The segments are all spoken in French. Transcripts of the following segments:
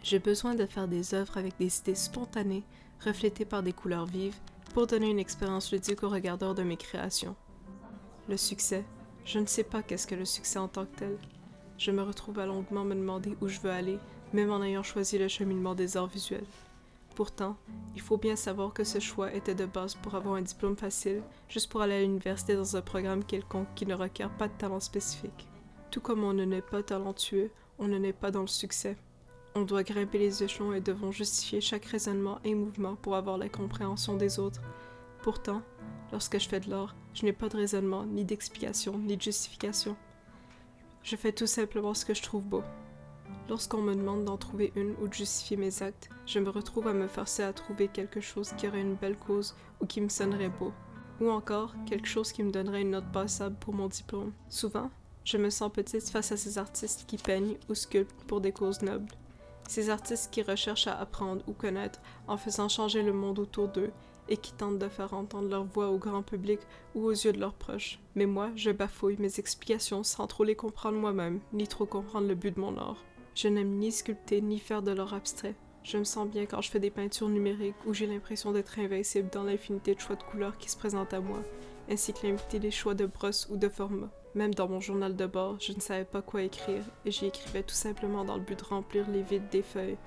J'ai besoin de faire des œuvres avec des idées spontanées, reflétées par des couleurs vives, pour donner une expérience ludique aux regardeurs de mes créations. Le succès. Je ne sais pas qu'est-ce que le succès en tant que tel. Je me retrouve à longuement me demander où je veux aller, même en ayant choisi le cheminement des arts visuels. Pourtant, il faut bien savoir que ce choix était de base pour avoir un diplôme facile, juste pour aller à l'université dans un programme quelconque qui ne requiert pas de talent spécifique. Tout comme on ne naît pas talentueux, on ne naît pas dans le succès. On doit grimper les échelons et devons justifier chaque raisonnement et mouvement pour avoir la compréhension des autres. Pourtant, lorsque je fais de l'art, je n'ai pas de raisonnement, ni d'explication, ni de justification. Je fais tout simplement ce que je trouve beau. Lorsqu'on me demande d'en trouver une ou de justifier mes actes, je me retrouve à me forcer à trouver quelque chose qui aurait une belle cause ou qui me sonnerait beau. Ou encore, quelque chose qui me donnerait une note passable pour mon diplôme. Souvent, je me sens petite face à ces artistes qui peignent ou sculptent pour des causes nobles. Ces artistes qui recherchent à apprendre ou connaître en faisant changer le monde autour d'eux et qui tentent de faire entendre leur voix au grand public ou aux yeux de leurs proches. Mais moi, je bafouille mes explications sans trop les comprendre moi-même, ni trop comprendre le but de mon art. Je n'aime ni sculpter ni faire de l'art abstrait. Je me sens bien quand je fais des peintures numériques où j'ai l'impression d'être invincible dans l'infinité de choix de couleurs qui se présentent à moi, ainsi que l'infinité des choix de brosses ou de formats. Même dans mon journal de bord, je ne savais pas quoi écrire et j'y écrivais tout simplement dans le but de remplir les vides des feuilles,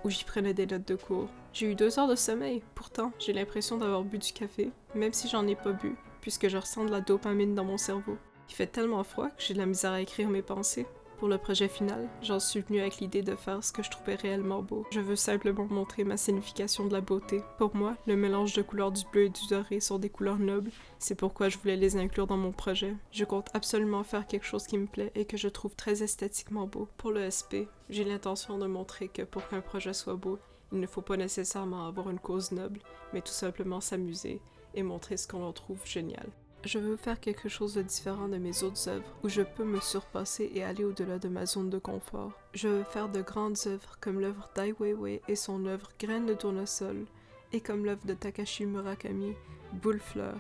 où j'y prenais des notes de cours. J'ai eu 2 heures de sommeil, pourtant j'ai l'impression d'avoir bu du café, même si j'en ai pas bu, puisque je ressens de la dopamine dans mon cerveau. Il fait tellement froid que j'ai de la misère à écrire mes pensées. Pour le projet final, j'en suis venue avec l'idée de faire ce que je trouvais réellement beau. Je veux simplement montrer ma signification de la beauté. Pour moi, le mélange de couleurs du bleu et du doré sont des couleurs nobles, c'est pourquoi je voulais les inclure dans mon projet. Je compte absolument faire quelque chose qui me plaît et que je trouve très esthétiquement beau. Pour le SP, j'ai l'intention de montrer que pour qu'un projet soit beau, il ne faut pas nécessairement avoir une cause noble, mais tout simplement s'amuser et montrer ce qu'on en trouve génial. Je veux faire quelque chose de différent de mes autres œuvres, où je peux me surpasser et aller au-delà de ma zone de confort. Je veux faire de grandes œuvres comme l'œuvre d'Ai Weiwei et son œuvre Graines de tournesol, et comme l'œuvre de Takashi Murakami, Boule Fleur.